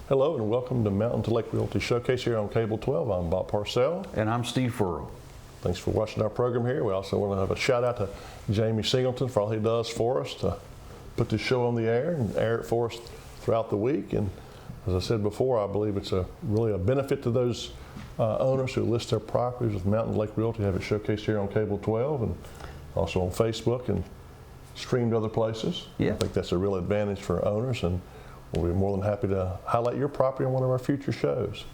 Hello and welcome to Mountain to Lake Realty Showcase here on Cable 12. I'm Bob Parcell. And I'm Steve Furrow. Thanks for watching our program here. We also want to have a shout out to Jamie Singleton for all he does for us to put this show on the air and air it for us throughout the week. And as I said before, I believe it's really a benefit to those owners who list their properties with Mountain to Lake Realty, have it showcased here on Cable 12 and also on Facebook and streamed other places. Yeah. I think that's a real advantage for owners, and we'll be more than happy to highlight your property on one of our future shows.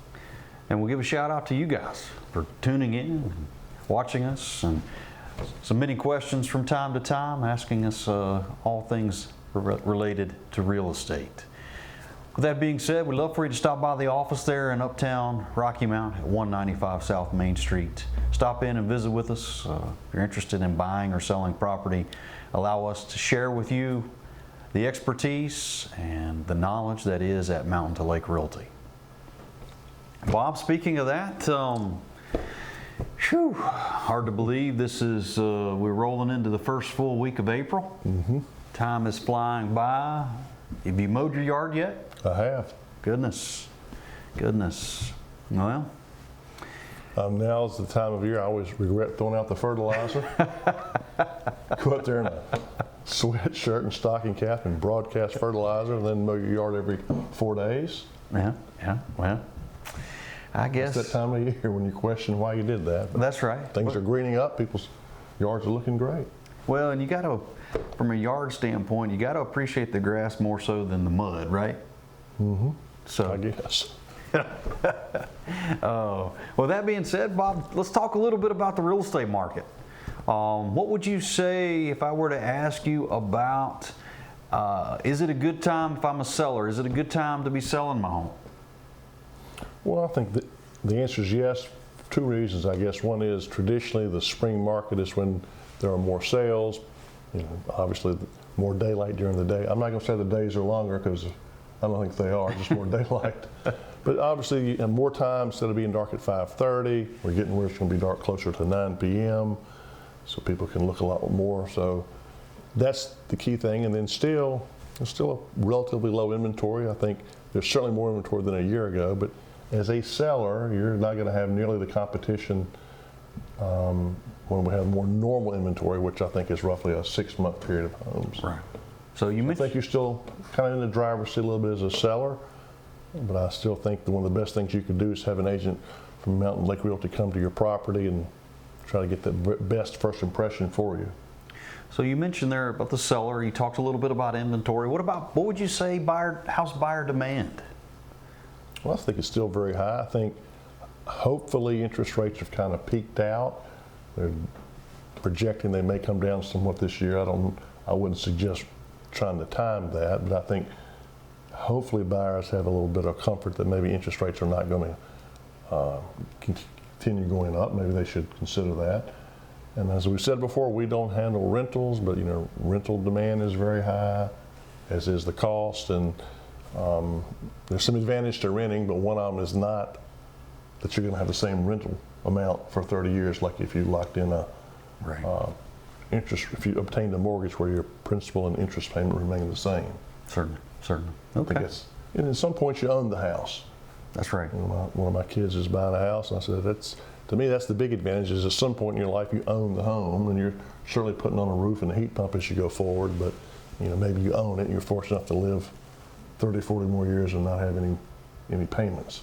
And we'll give a shout out to you guys for tuning in and watching us and submitting questions from time to time, asking us all things related to real estate. With that being said, we'd love for you to stop by the office there in Uptown Rocky Mount at 195 South Main Street. Stop in and visit with us. If you're interested in buying or selling property, allow us to share with you the expertise and the knowledge that is at Mountain to Lake Realty. Bob, speaking of that, hard to believe this is, we're rolling into the first full week of April. Mm-hmm. Time is flying by. Have you mowed your yard yet? I have. Goodness. Well, now's the time of year I always regret throwing out the fertilizer. Go out there in a sweatshirt and stocking cap and broadcast fertilizer, and then mow your yard every 4 days. Yeah. Well, I guess it's that time of year when you question why you did that. But that's right. Things are greening up. People's yards are looking great. Well, and you got to, from a yard standpoint, you got to appreciate the grass more so than the mud, right? Mm-hmm. So I guess. Well, that being said, Bob, let's talk a little bit about the real estate market. What would you say if I were to ask you about, is it a good time if I'm a seller? Is it a good time to be selling my home? Well, I think the answer is yes. 2 reasons, I guess. One is traditionally the spring market is when there are more sales. Obviously more daylight during the day. I'm not going to say the days are longer because I don't think they are, just more daylight. But obviously more time instead of being dark at 5:30, we're getting where it's going to be dark closer to 9 p.m. so people can look a lot more. So that's the key thing. And then there's still a relatively low inventory. I think there's certainly more inventory than a year ago, but as a seller, you're not going to have nearly the competition when we have more normal inventory, which I think is roughly a 6-month period of homes. Right. So you I mentioned, think you're still kind of in the driver's seat a little bit as a seller, but I still think that one of the best things you could do is have an agent from Mountain Lake Realty come to your property and try to get the best first impression for you. So you mentioned there about the seller. You talked a little bit about inventory. What would you say house buyer demand? Well, I think it's still very high. I think hopefully interest rates have kind of peaked out. They're projecting they may come down somewhat this year. I wouldn't suggest trying to time that, but I think hopefully buyers have a little bit of comfort that maybe interest rates are not going to continue going up. Maybe they should consider that. And as we said before, we don't handle rentals, but rental demand is very high, as is the cost. And there's some advantage to renting, but one of them is not that you're going to have the same rental amount for 30 years, like if you locked in if you obtained a mortgage where your principal and interest payment remain the same. Certainly. Okay. And at some point you own the house. That's right. One of my kids is buying a house, and I said, to me, that's the big advantage, is at some point in your life you own the home, and you're certainly putting on a roof and a heat pump as you go forward, but maybe you own it and you're fortunate enough to live 30, 40 more years and not have any payments.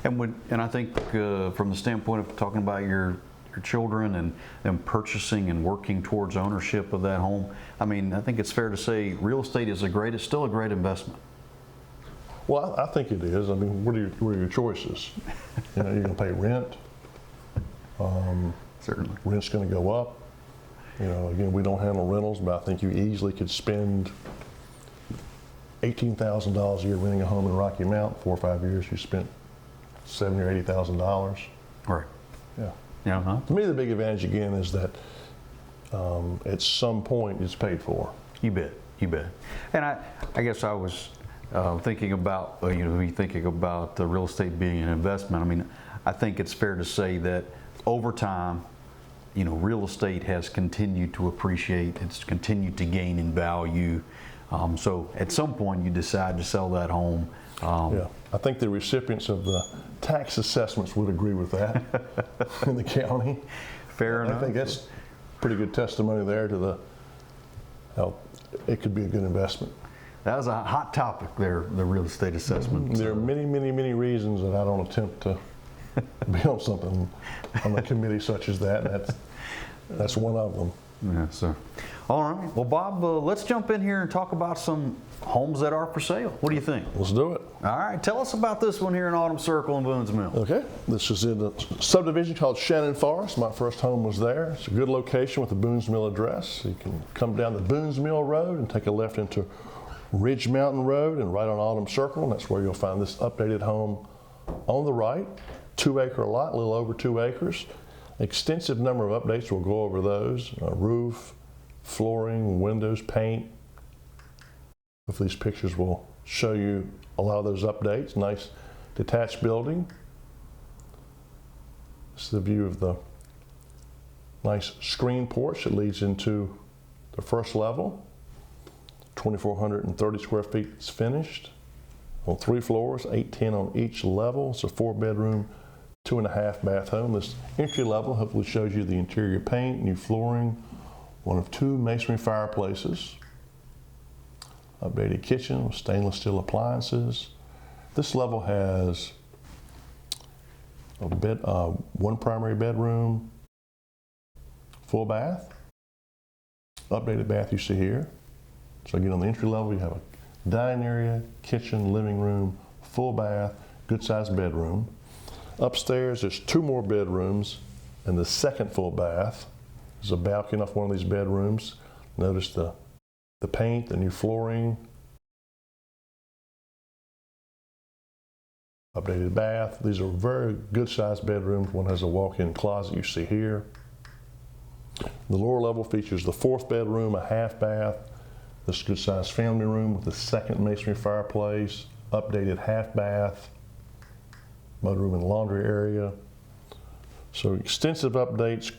And I think from the standpoint of talking about your children and them purchasing and working towards ownership of that home, I think it's fair to say real estate is still a great investment. Well, I think it is. What are your choices? You're going to pay rent. Certainly. Rent's going to go up. Again, we don't handle rentals, but I think you easily could spend $18,000 a year renting a home in Rocky Mount. 4 or 5 years, you spent $70,000 or $80,000. Right. Yeah. Yeah. To me, the big advantage again is that at some point it's paid for. You bet. And I guess I was thinking about the real estate being an investment. I think it's fair to say that over time, real estate has continued to appreciate. It's continued to gain in value. So at some point, you decide to sell that home. Yeah, I think the recipients of the tax assessments would agree with that in the county. Fair enough. I think that's pretty good testimony there to how it could be a good investment. That was a hot topic there, the real estate assessment. There are many, many, many reasons that I don't attempt to be on something on a committee such as that. That's one of them. Yes, sir. All right. Well, Bob, let's jump in here and talk about some homes that are for sale. What do you think? Let's do it. All right. Tell us about this one here in Autumn Circle in Boone's Mill. Okay, this is in a subdivision called Shannon Forest. My first home was there. It's a good location with the Boone's Mill address. You can come down the Boone's Mill Road and take a left into Ridge Mountain Road and right on Autumn Circle, and that's where you'll find this updated home on the right. 2-acre lot, a little over 2 acres. Extensive number of updates. We'll go over those. Roof, flooring, windows, paint. Hopefully these pictures will show you a lot of those updates. Nice detached building. This is the view of the nice screen porch that leads into the first level. 2,430 square feet is finished on 3 floors, 810 on each level. It's a 4-bedroom, 2.5 bath home. This entry level hopefully shows you the interior paint, new flooring, one of 2 masonry fireplaces, updated kitchen with stainless steel appliances. This level has a bed, 1 primary bedroom, full bath, updated bath you see here. So again, on the entry level, you have a dining area, kitchen, living room, full bath, good sized bedroom. Upstairs, there's 2 more bedrooms and the second full bath. There's a balcony off one of these bedrooms. Notice the paint, the new flooring, updated bath. These are very good sized bedrooms. One has a walk-in closet you see here. The lower level features the 4th bedroom, a half bath. This is a good sized family room with a 2nd masonry fireplace, updated half bath, mudroom and laundry area. So extensive updates,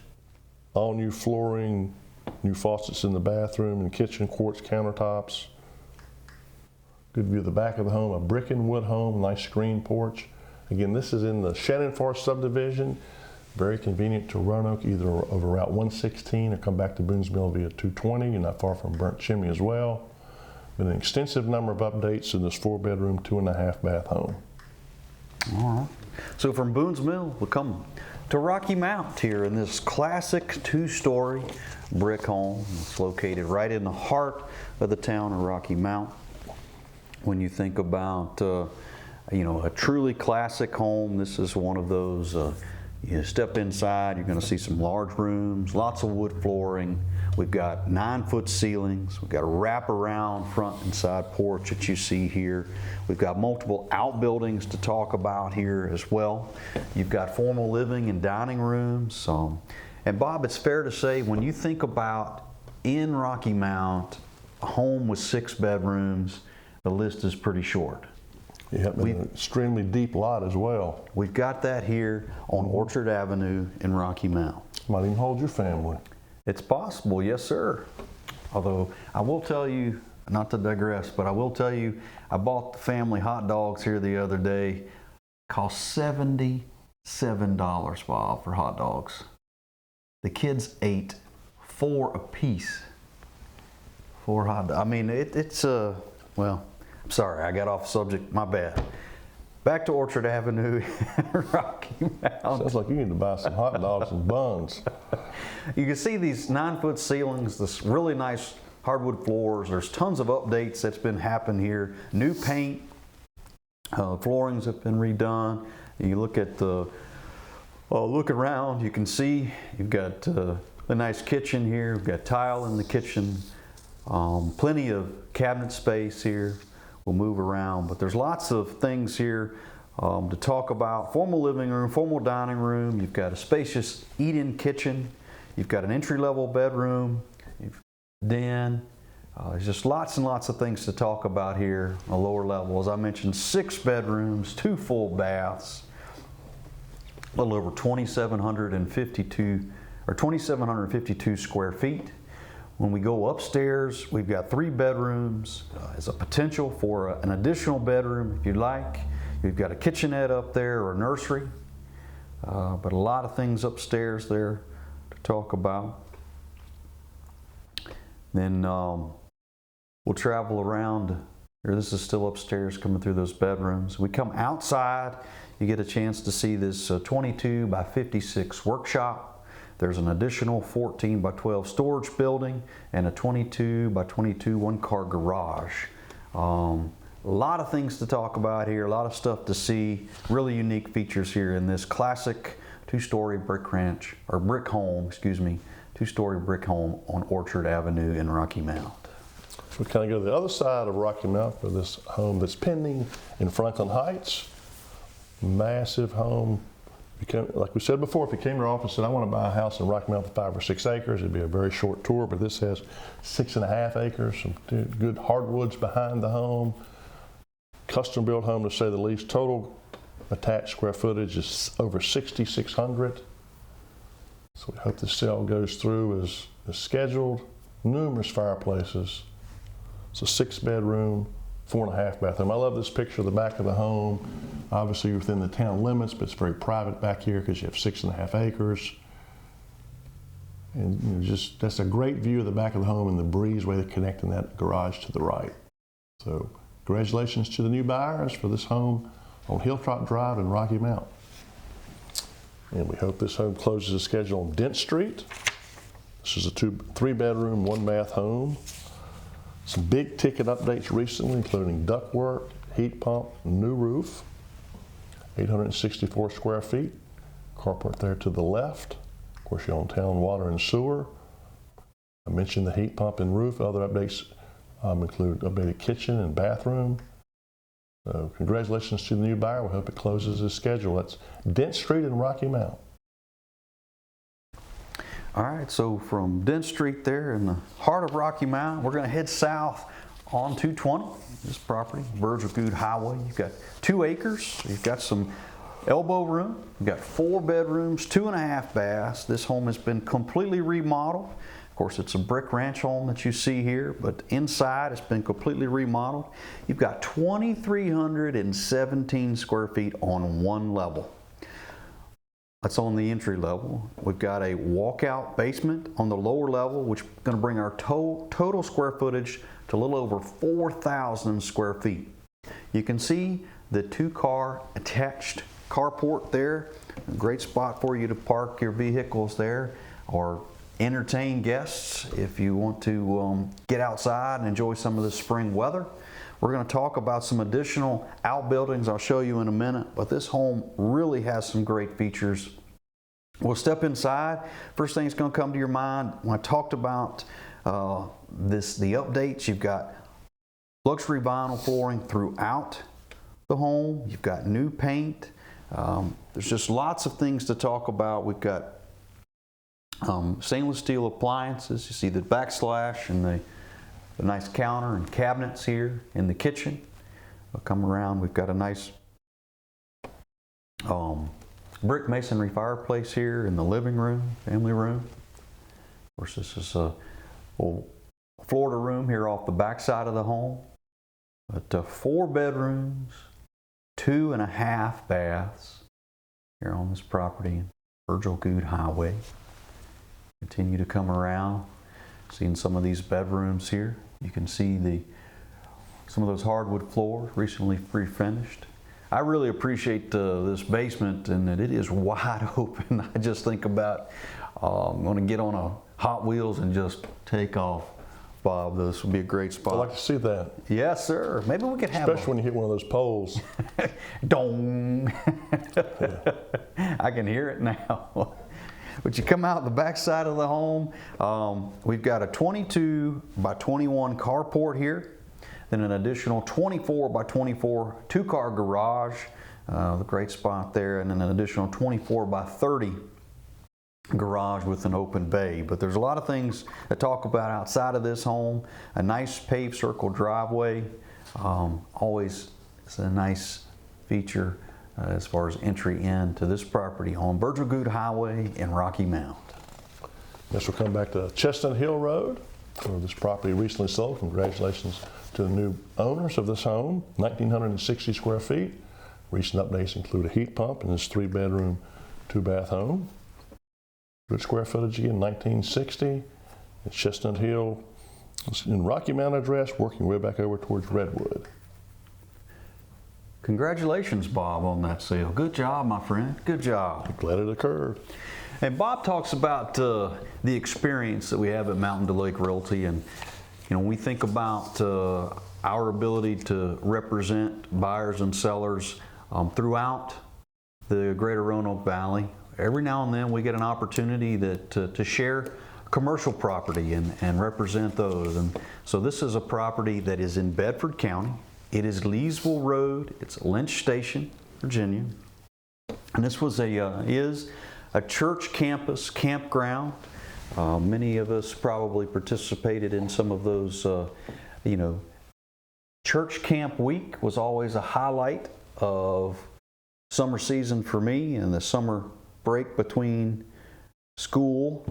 all new flooring, new faucets in the bathroom and kitchen, quartz countertops. Good view of the back of the home, a brick and wood home, nice screen porch. Again, this is in the Shannon Forest subdivision. Very convenient to Roanoke, either over Route 116 or come back to Boone's Mill via 220. You're not far from Burnt Chimney as well. But an extensive number of updates in this 4-bedroom, 2.5 bath home. All right. So from Boone's Mill, we'll come to Rocky Mount here in this classic 2-story brick home. It's located right in the heart of the town of Rocky Mount. When you think about, a truly classic home, this is one of those. You step inside, you're going to see some large rooms, lots of wood flooring. We've got 9-foot ceilings. We've got a wraparound front and side porch that you see here. We've got multiple outbuildings to talk about here as well. You've got formal living and dining rooms. And Bob, it's fair to say when you think about in Rocky Mount, a home with 6 bedrooms, the list is pretty short. You have an extremely deep lot as well. We've got that here on Orchard Avenue in Rocky Mount. Might even hold your family. It's possible, yes sir. Although I will tell you, not to digress, but I will tell you, I bought the family hot dogs here the other day. Cost $77, Bob, for hot dogs. The kids ate 4 apiece. 4 hot dogs. I mean, well, I'm sorry, I got off subject, my bad. Back to Orchard Avenue, Rocky Mount. Sounds like you need to buy some hot dogs and buns. You can see these 9-foot ceilings, this really nice hardwood floors. There's tons of updates that's been happening here. New paint, floorings have been redone. You look at the, look around, you can see you've got a nice kitchen here. We've got tile in the kitchen, plenty of cabinet space here. We'll move around, but there's lots of things here to talk about. Formal living room, formal dining room. You've got a spacious eat-in kitchen. You've got an entry-level bedroom, den. There's just lots and lots of things to talk about here on the lower level. As I mentioned, 6 bedrooms, 2 full baths, a little over 2,752 square feet. When we go upstairs, we've got 3 bedrooms. There's a potential for an additional bedroom if you'd like. We've got a kitchenette up there or a nursery, but a lot of things upstairs there to talk about. Then we'll travel around. Here, this is still upstairs coming through those bedrooms. We come outside, you get a chance to see this 22 by 56 workshop. There's an additional 14 by 12 storage building and a 22 by 22 one-car garage. A lot of things to talk about here, a lot of stuff to see. Really unique features here in this classic two-story brick ranch, or brick home, excuse me, two-story brick home on Orchard Avenue in Rocky Mount. We kind of go to the other side of Rocky Mount for this home that's pending in Franklin Heights. Massive home. Like we said before, if you came to our office and said, I want to buy a house in Rocky Mount for 5 or 6 acres, it'd be a very short tour, but this has 6.5 acres, some good hardwoods behind the home. Custom built home to say the least. Total attached square footage is over 6,600. So we hope the sale goes through as scheduled. Numerous fireplaces. It's a 6-bedroom, 4.5 bathroom. I love this picture of the back of the home. Obviously you're within the town limits, but it's very private back here because you have 6.5 acres. And that's a great view of the back of the home and the breezeway connecting that garage to the right. So congratulations to the new buyers for this home on Hilltop Drive in Rocky Mount. And we hope this home closes the schedule on Dent Street. This is a 3-bedroom, 1-bath home. Some big ticket updates recently, including ductwork, heat pump, new roof, 864 square feet. Carport there to the left. Of course, you're on town water and sewer. I mentioned the heat pump and roof. Other updates include updated kitchen and bathroom. So congratulations to the new buyer. We hope it closes as scheduled. That's Dent Street in Rocky Mount. All right, so from Dent Street there in the heart of Rocky Mount, we're going to head south on 220, this property, Virgil Goode Highway. You've got 2 acres. You've got some elbow room. You've got 4 bedrooms, 2.5 baths. This home has been completely remodeled. Of course, it's a brick ranch home that you see here, but inside it's been completely remodeled. You've got 2,317 square feet on one level. That's on the entry level. We've got a walkout basement on the lower level, which is going to bring our total square footage to a little over 4,000 square feet. You can see the 2-car attached carport there. A great spot for you to park your vehicles there or entertain guests if you want to get outside and enjoy some of the spring weather. We're going to talk about some additional outbuildings I'll show you in a minute, but this home really has some great features. We'll step inside. First thing that's going to come to your mind when I talked about the updates, you've got luxury vinyl flooring throughout the home. You've got new paint. There's just lots of things to talk about. We've got stainless steel appliances. You see the backslash and the nice counter and cabinets here in the kitchen. We'll come around. We've got a nice brick masonry fireplace here in the living room, family room. Of course, this is a Florida room here off the back side of the home. But 4 bedrooms, 2.5 baths here on this property, Virgil Goode Highway. Continue to come around, seeing some of these bedrooms here. You can see some of those hardwood floors recently refinished. I really appreciate this basement and that it is wide open. I just think about I'm going to get on a Hot Wheels and just take off. Bob, this would be a great spot. I'd like to see that. Yes, sir. Maybe we could have especially when you hit one of those poles. Dong. I can hear it now. But you come out the back side of the home, we've got a 22 by 21 carport here, then an additional 24 by 24 2-car garage, the great spot there, and then an additional 24 by 30 garage with an open bay. But there's a lot of things to talk about outside of this home. A nice paved circle driveway, always it's a nice feature as far as entry into this property on Virgil Goode Highway in Rocky Mount. Next we'll come back to Chestnut Hill Road. This property recently sold. Congratulations to the new owners of this home. 1,960 square feet. Recent updates include a heat pump in this 3-bedroom, 2-bath home. Good square footage again, 1960. It's Chestnut Hill. It's in Rocky Mount address, working way back over towards Redwood. Congratulations, Bob, on that sale. Good job, my friend. Good job. Glad it occurred. And Bob talks about the experience that we have at Mountain to Lake Realty, and when we think about our ability to represent buyers and sellers throughout the greater Roanoke Valley. Every now and then we get an opportunity to share commercial property and represent those. And so this is a property that is in Bedford County. It is Leesville Road. It's Lynch Station, Virginia. And this was is a church campus campground. Many of us probably participated in some of those, Church Camp Week was always a highlight of summer season for me and the summer break between school.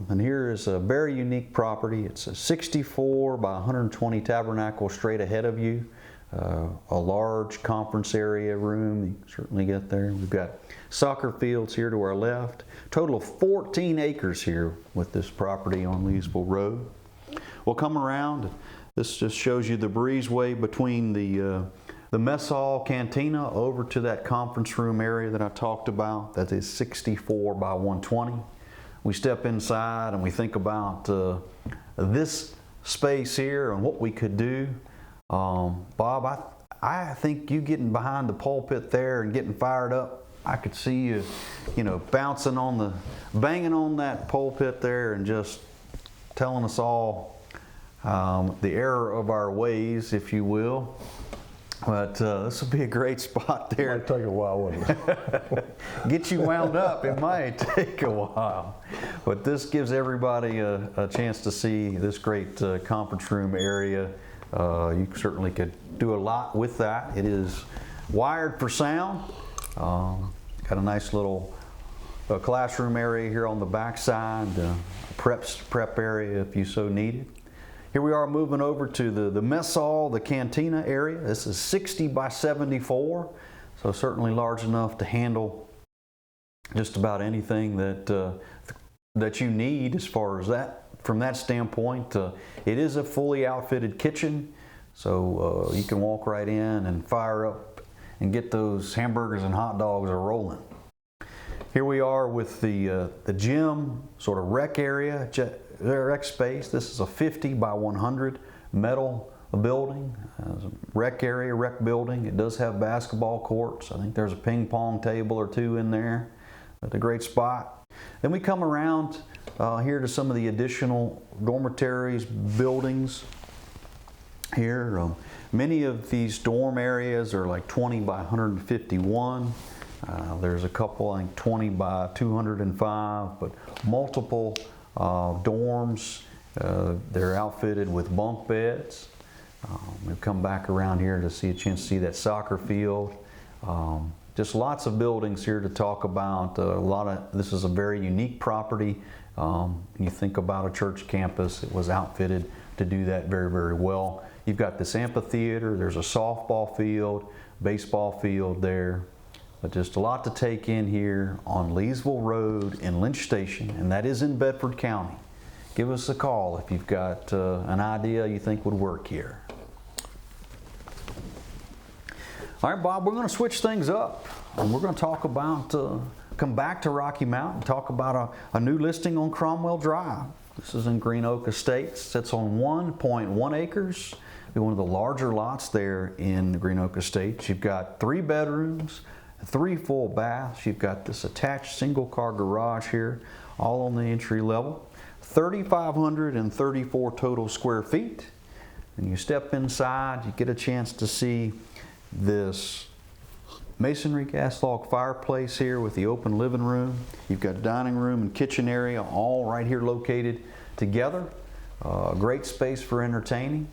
And here is a very unique property. It's a 64 by 120 tabernacle straight ahead of you. A large conference area room, you can certainly get there. We've got soccer fields here to our left. Total of 14 acres here with this property on Leesville Road. We'll come around. This just shows you the breezeway between the mess hall cantina over to that conference room area that I talked about. That is 64 by 120. We step inside and we think about this space here and what we could do. Bob, I think you getting behind the pulpit there and getting fired up. I could see you, banging on that pulpit there and just telling us all the error of our ways, if you will. But this would be a great spot there. It might take a while, wouldn't it? Get you wound up. It might take a while. But this gives everybody a chance to see this great conference room area. You certainly could do a lot with that. It is wired for sound. Got a nice little classroom area here on the back side, prep area if you so need it. Here we are moving over to the mess hall, the cantina area. This is 60 by 74, so certainly large enough to handle just about anything that you need as far as that. From that standpoint, it is a fully outfitted kitchen, so you can walk right in and fire up and get those hamburgers and hot dogs are rolling. Here we are with the gym, sort of rec area, rec space. This is a 50 by 100 metal building, rec area, rec building. It does have basketball courts. I think there's a ping pong table or two in there. It's a great spot. Then we come around here to some of the additional dormitories, buildings here. Many of these dorm areas are like 20 by 151. There's a couple, I think 20 by 205, but multiple dorms. They're outfitted with bunk beds. We've come back around here to see a chance to see that soccer field. Just lots of buildings here to talk about. This is a very unique property. You think about a church campus, it was outfitted to do that very, very well. You've got this amphitheater, there's a softball field, baseball field there. But just a lot to take in here on Leesville Road in Lynch Station, and that is in Bedford County. Give us a call if you've got an idea you think would work here. All right, Bob, we're going to switch things up, and we're going to talk about, come back to Rocky Mount and talk about a new listing on Cromwell Drive. This is in Green Oak Estates. Sits on 1.1 acres. Be one of the larger lots there in the Green Oak Estates. You've got 3 bedrooms, 3 full baths. You've got this attached single car garage here, all on the entry level. 3,534 total square feet. And you step inside, you get a chance to see this masonry gas log fireplace here with the open living room. You've got a dining room and kitchen area all right here located together. Great space for entertaining.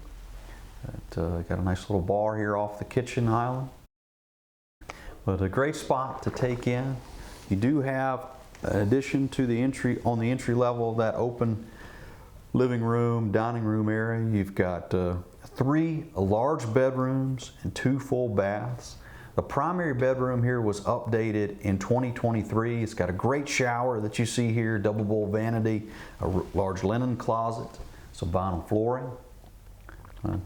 Got a nice little bar here off the kitchen island. But a great spot to take in. You do have, in addition to the entry, on the entry level, that open living room, dining room area. You've got 3 large bedrooms and 2 full baths. The primary bedroom here was updated in 2023. It's got a great shower that you see here, double bowl vanity, a large linen closet, some vinyl flooring.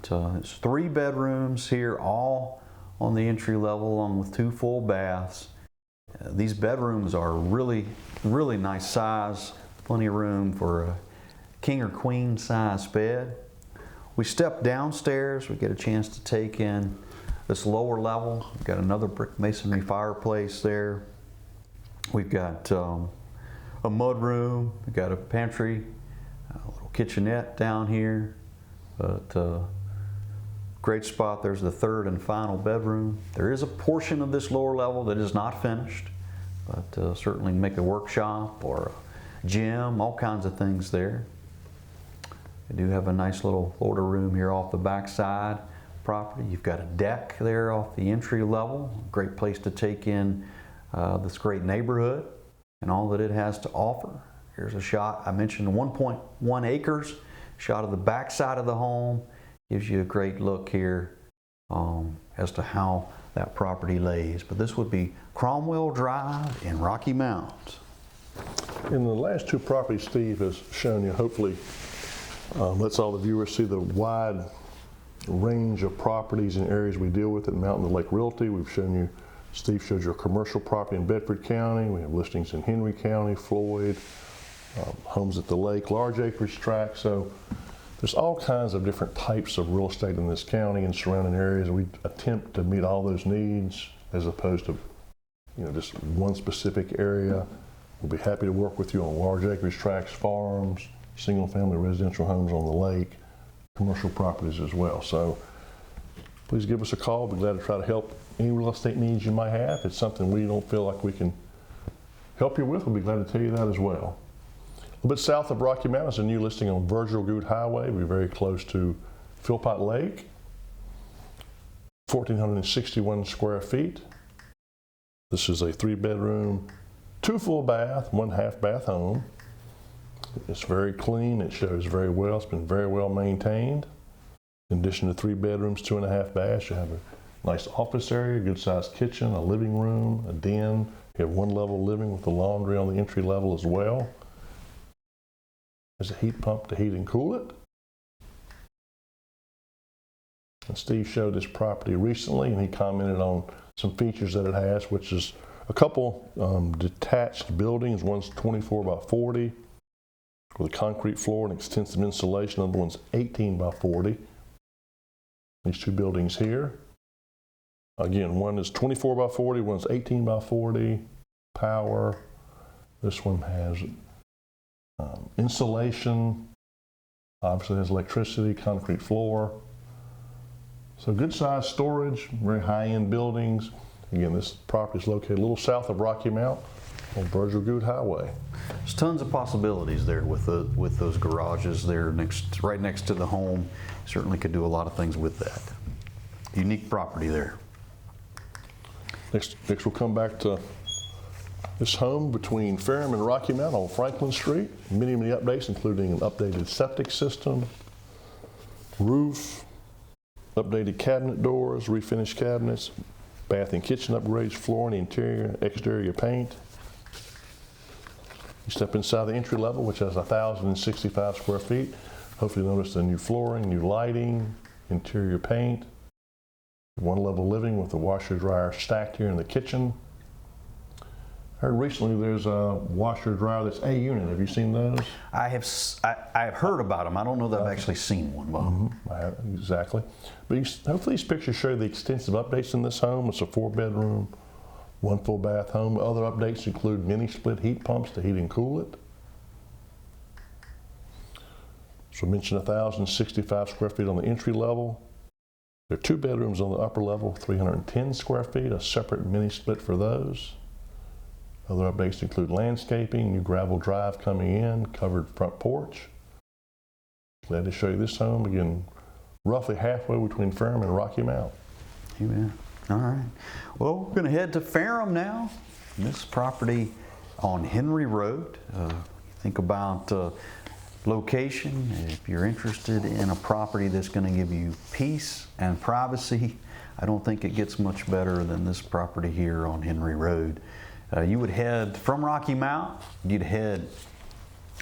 It's 3 bedrooms here, all on the entry level, along with 2 full baths. These bedrooms are really nice size, plenty of room for a king or queen size bed. We step downstairs, we get a chance to take in this lower level. We've got another brick masonry fireplace there. We've got a mud room, we've got a pantry, a little kitchenette down here. But great spot. There's the 3rd and final bedroom. There is a portion of this lower level that is not finished, but certainly make a workshop or a gym, all kinds of things there. I do have a nice little Florida room here off the back side property. You've got a deck there off the entry level. Great place to take in this great neighborhood and all that it has to offer. Here's a shot. I mentioned 1.1 acres. Shot of the back side of the home. Gives you a great look here as to how that property lays. But this would be Cromwell Drive in Rocky Mount. In the last 2 properties Steve has shown you, hopefully lets all the viewers see the wide range of properties and areas we deal with at Mountain to Lake Realty. We've shown you, Steve showed you a commercial property in Bedford County. We have listings in Henry County, Floyd, homes at the lake, large acreage tracts. So there's all kinds of different types of real estate in this county and surrounding areas. We attempt to meet all those needs as opposed to, just one specific area. We'll be happy to work with you on large acreage tracts, farms, single-family residential homes on the lake, commercial properties as well. So please give us a call. We'd be glad to try to help any real estate needs you might have. If it's something we don't feel like we can help you with, we'll be glad to tell you that as well. A little bit south of Rocky Mount is a new listing on Virgil Goode Highway. We're very close to Philpott Lake. 1,461 square feet. This is a 3-bedroom, 2 full bath, 1 half bath home. It's very clean. It shows very well. It's been very well maintained. In addition to 3 bedrooms, 2.5 baths, you have a nice office area, good sized kitchen, a living room, a den. You have 1 level living with the laundry on the entry level as well. There's a heat pump to heat and cool it. And Steve showed this property recently and he commented on some features that it has, which is a couple detached buildings. One's 24 by 40 with a concrete floor and extensive insulation. Another one's 18 by 40. These 2 buildings here. Again, one is 24 by 40, one's 18 by 40. Power. This one has insulation, obviously has electricity, concrete floor. So good size storage, very high-end buildings. Again, this property is located a little south of Rocky Mount on Virgil Goode Highway. There's tons of possibilities there with those garages there right next to the home. Certainly could do a lot of things with that. Unique property there. Next we'll come back to this home between Ferrum and Rocky Mount on Franklin Street. Many updates, including an updated septic system, roof, updated cabinet doors, refinished cabinets, bath and kitchen upgrades, flooring, interior, exterior paint. You step inside the entry level, which has 1,065 square feet. Hopefully you notice the new flooring, new lighting, interior paint, 1 level living with the washer dryer stacked here in the kitchen. I heard recently there's a washer dryer that's A unit. Have you seen those? I have heard about them. I don't know that I've actually seen one, Bob. Exactly. But hopefully these pictures show the extensive updates in this home. It's a 4-bedroom, 1 full bath home. Other updates include mini split heat pumps to heat and cool it. So I mentioned 1,065 square feet on the entry level. There are 2 bedrooms on the upper level, 310 square feet, a separate mini split for those. Other updates include landscaping, new gravel drive coming in, covered front porch. Glad to show you this home, again, roughly halfway between Ferrum and Rocky Mount. Amen. All right. Well, we're going to head to Ferrum now. This property on Henry Road. Think about location, if you're interested in a property that's going to give you peace and privacy, I don't think it gets much better than this property here on Henry Road. You would head from Rocky Mount, you'd head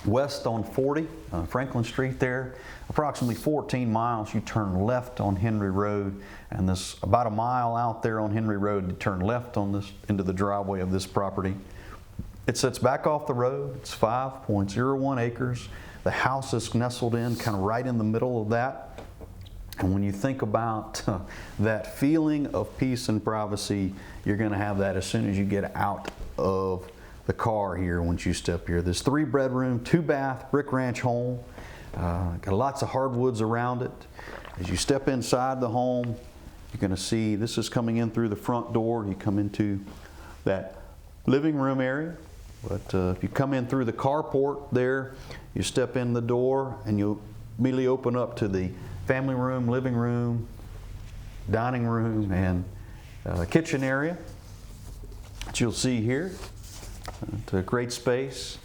west on 40, Franklin Street there, approximately 14 miles, you turn left on Henry Road, and this about a mile out there on Henry Road, you turn left on this into the driveway of this property. It sits back off the road. It's 5.01 acres. The house is nestled in kind of right in the middle of that. And when you think about that feeling of peace and privacy, you're going to have that as soon as you get out of the car here once you step here. This 3-bedroom, 2-bath brick ranch home. Got lots of hardwoods around it. As you step inside the home, you're going to see this is coming in through the front door. You come into that living room area. But if you come in through the carport there, you step in the door and you'll immediately open up to the family room, living room, dining room, and kitchen area that you'll see here. It's a great space.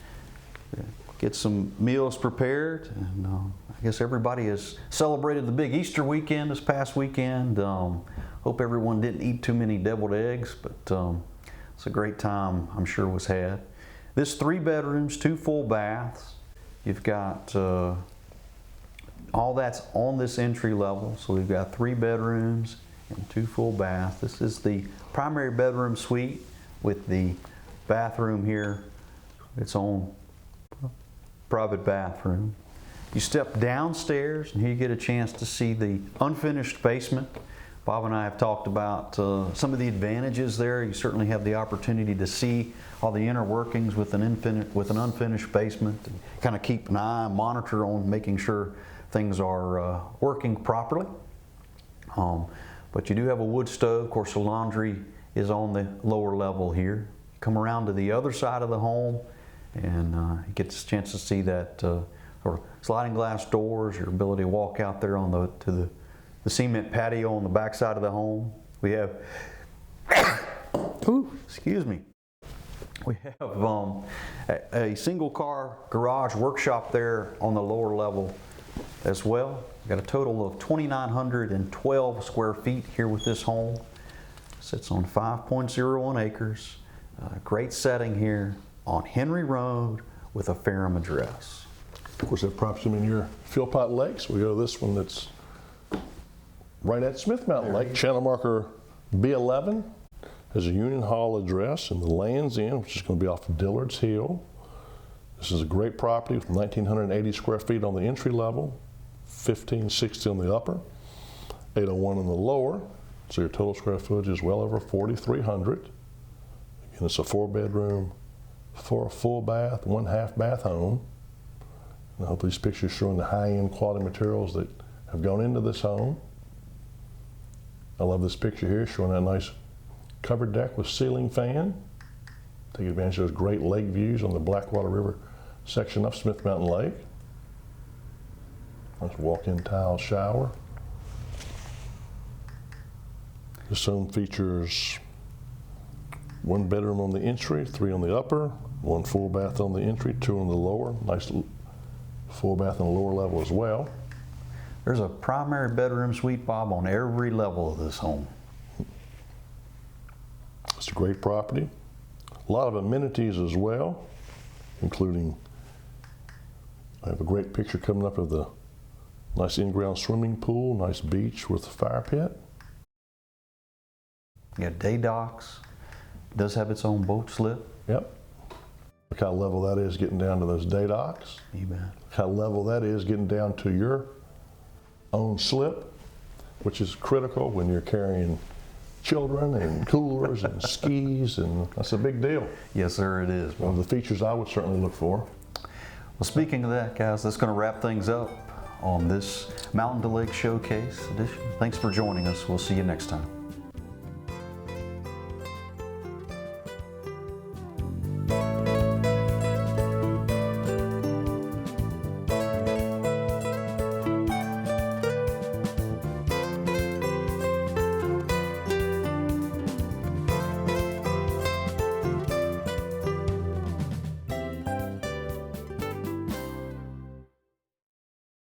Get some meals prepared, and I guess everybody has celebrated the big Easter weekend this past weekend. Hope everyone didn't eat too many deviled eggs, but it's a great time I'm sure was had. This 3 bedrooms, 2 full baths. You've got all that's on this entry level. So we've got 3 bedrooms and 2 full baths. This is the primary bedroom suite with the bathroom here. Its own private bathroom. You step downstairs and here you get a chance to see the unfinished basement. Bob and I have talked about some of the advantages there. You certainly have the opportunity to see all the inner workings with an unfinished basement, and kind of keep an eye and monitor on making sure things are working properly. But you do have a wood stove. Of course, the laundry is on the lower level here. You come around to the other side of the home and you get a chance to see that or sliding glass doors, your ability to walk out there on the cement patio on the back side of the home. We have, excuse me, we have a single car garage workshop there on the lower level as well. We've got a total of 2,912 square feet here with this home. Sits on 5.01 acres. Great setting here on Henry Road with a Ferrum address. Of course, that props them in your Philpott Lakes. We go to this one that's right at Smith Mountain Lake. Channel marker B11 has a Union Hall address and the Land's End, which is going to be off of Dillard's Hill. This is a great property with 1,980 square feet on the entry level, 1,560 on the upper, 801 on the lower. So your total square footage is well over 4,300. Again, it's a 4-bedroom, 4 full bath, 1 half bath home. And I hope these pictures showing the high-end quality materials that have gone into this home. I love this picture here showing that nice covered deck with ceiling fan. Take advantage of those great lake views on the Blackwater River section of Smith Mountain Lake. Nice walk-in tile shower. This home features 1 bedroom on the entry, 3 on the upper, 1 full bath on the entry, 2 on the lower. Nice full bath on the lower level as well. There's a primary bedroom suite, Bob, on every level of this home. It's a great property. A lot of amenities as well, including, I have a great picture coming up of the nice in-ground swimming pool, nice beach with a fire pit. You got day docks. It does have its own boat slip. Yep. Look how level that is getting down to those day docks. You bet. Look how level that is getting down to your own slip, which is critical when you're carrying children and coolers and skis, and that's a big deal. Yes, sir, it is. One of the features I would certainly look for. Well, speaking of that, guys, that's going to wrap things up on this Mountain to Lake Showcase edition. Thanks for joining us. We'll see you next time.